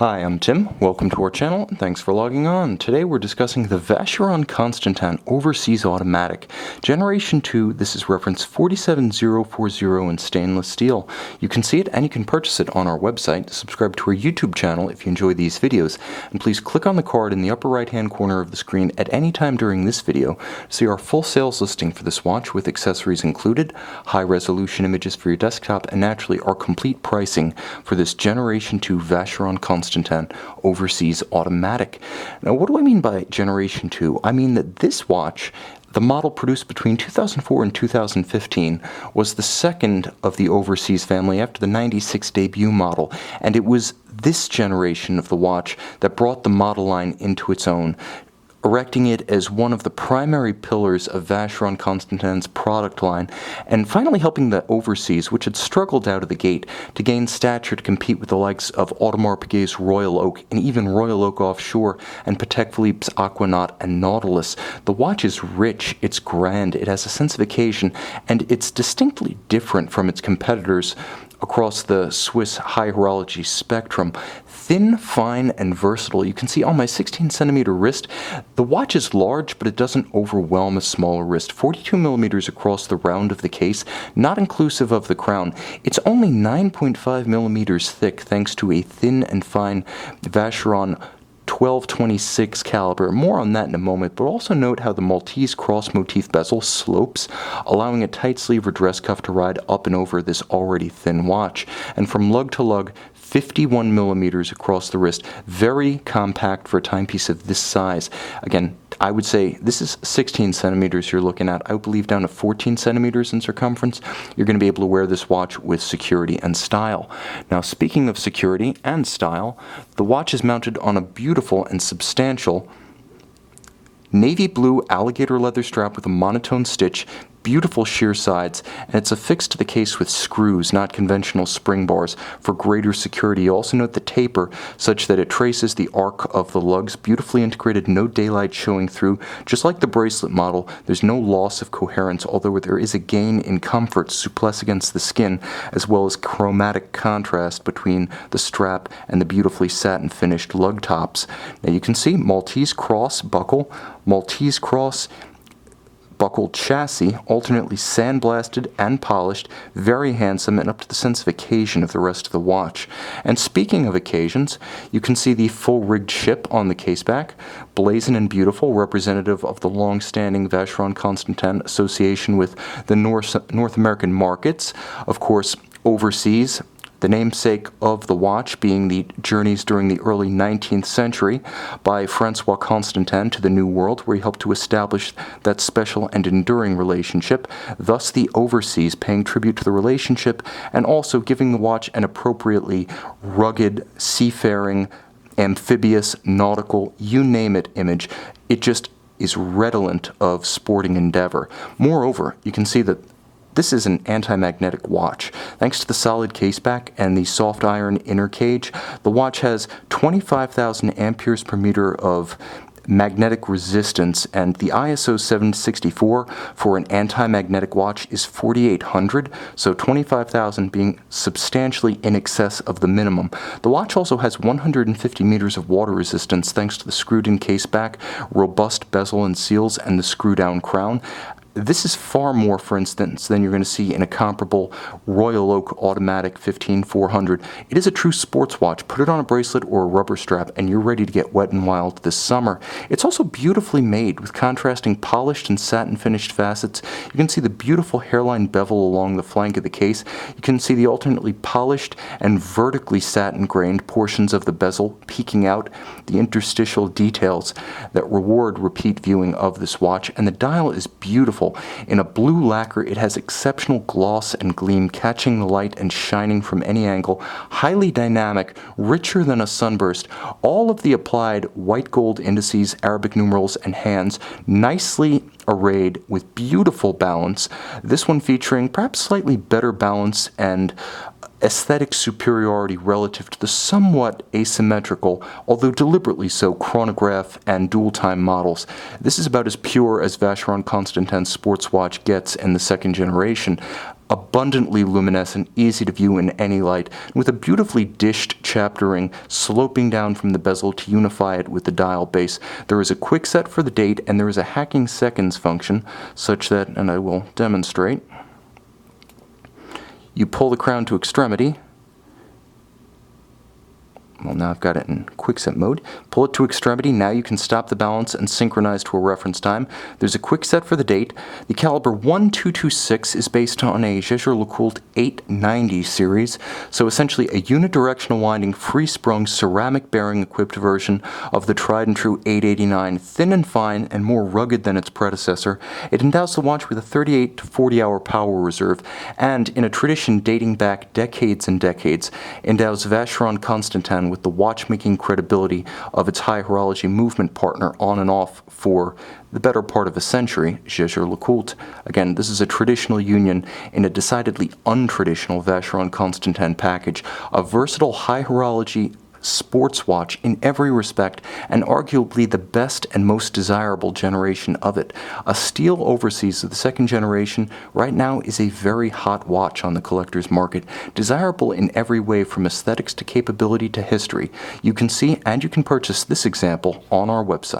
Hi, I'm Tim. Welcome to our channel, and thanks for logging on. Today we're discussing the Vacheron Constantin Overseas Automatic. Generation 2, this is reference 47040 in stainless steel. You can see it and you can purchase it on our website. Subscribe to our YouTube channel if you enjoy these videos. And please click on the card in the upper right hand corner of the screen at any time during this video to see our full sales listing for this watch with accessories included, high resolution images for your desktop, and naturally our complete pricing for this Generation 2 Vacheron Constantin Overseas Automatic. Now, what do I mean by Generation 2? I mean that this watch, the model produced between 2004 and 2015, was the second of the Overseas family after the 96 debut model, and it was this generation of the watch that brought the model line into its own, erecting it as one of the primary pillars of Vacheron Constantin's product line, and finally helping the Overseas, which had struggled out of the gate, to gain stature to compete with the likes of Audemars Piguet's Royal Oak, and even Royal Oak Offshore, and Patek Philippe's Aquanaut and Nautilus. The watch is rich, it's grand, it has a sense of occasion, and it's distinctly different from its competitors across the Swiss high horology spectrum. Thin, fine, and versatile. You can see on my 16 centimeter wrist, the watch is large, but it doesn't overwhelm a smaller wrist. 42 millimeters across the round of the case, not inclusive of the crown. It's only 9.5 millimeters thick thanks to a thin and fine Vacheron 1226 caliber. More on that in a moment, but also note how the Maltese cross motif bezel slopes, allowing a tight sleeve or dress cuff to ride up and over this already thin watch. And from lug to lug, 51 millimeters across the wrist. Very compact for a timepiece of this size. Again, I would say this is 16 centimeters you're looking at. I believe down to 14 centimeters in circumference. You're going to be able to wear this watch with security and style. Now, speaking of security and style, the watch is mounted on a beautiful and substantial navy blue alligator leather strap with a monotone stitch, beautiful sheer sides, and it's affixed to the case with screws, not conventional spring bars, for greater security. You also note the taper such that it traces the arc of the lugs, beautifully integrated, no daylight showing through. Just like the bracelet model, there's no loss of coherence, although there is a gain in comfort, souplesse against the skin, as well as chromatic contrast between the strap and the beautifully satin finished lug tops. Now you can see Maltese cross buckle, Maltese cross buckled chassis, alternately sandblasted and polished, very handsome and up to the sense of occasion of the rest of the watch. And speaking of occasions, you can see the full rigged ship on the caseback, blazing and beautiful, representative of the long-standing Vacheron Constantin association with the North American markets. Of course, overseas, the namesake of the watch being the journeys during the early 19th century by Francois Constantin to the New World, where he helped to establish that special and enduring relationship, thus the Overseas paying tribute to the relationship and also giving the watch an appropriately rugged, seafaring, amphibious, nautical, you name it image. It just is redolent of sporting endeavor. Moreover, you can see that this is an anti-magnetic watch. Thanks to the solid caseback and the soft iron inner cage, the watch has 25,000 amperes per meter of magnetic resistance, and the ISO 764 for an anti-magnetic watch is 4,800, so 25,000 being substantially in excess of the minimum. The watch also has 150 meters of water resistance thanks to the screwed-in caseback, robust bezel and seals, and the screw-down crown. This is far more, for instance, than you're going to see in a comparable Royal Oak Automatic 15400. It is a true sports watch. Put it on a bracelet or a rubber strap and you're ready to get wet and wild this summer. It's also beautifully made with contrasting polished and satin finished facets. You can see the beautiful hairline bevel along the flank of the case. You can see the alternately polished and vertically satin grained portions of the bezel peeking out, the interstitial details that reward repeat viewing of this watch, and the dial is beautiful. In a blue lacquer, it has exceptional gloss and gleam, catching the light and shining from any angle. Highly dynamic, richer than a sunburst. All of the applied white gold indices, Arabic numerals, and hands nicely arrayed with beautiful balance. This one featuring perhaps slightly better balance and aesthetic superiority relative to the somewhat asymmetrical, although deliberately so, chronograph and dual-time models. This is about as pure as Vacheron Constantin's sports watch gets in the second generation. abundantly luminescent, easy to view in any light, with a beautifully dished chapter ring sloping down from the bezel to unify it with the dial base. There is a quick set for the date, and there is a hacking seconds function, such that, and I will demonstrate, you pull the crown to extremity. Well, now I've got it in quickset mode. Pull it to extremity. Now you can stop the balance and synchronize to a reference time. There's a quick set for the date. The caliber 1226 is based on a 000A-9008 series, so essentially a unidirectional winding, free-sprung, ceramic bearing equipped version of the tried and true 889, thin and fine and more rugged than its predecessor. It endows the watch with a 38 to 40 hour power reserve, and in a tradition dating back decades and decades, endows Vacheron Constantin with the watchmaking credibility of its high horology movement partner on and off for the better part of a century, 000A. Again, this is a traditional union in a decidedly untraditional Vacheron Constantin package, a versatile high horology sports watch in every respect, and arguably the best and most desirable generation of it. A steel overseas of the second generation right now is a very hot watch on the collector's market, desirable in every way from aesthetics to capability to history. You can see and you can purchase this example on our website.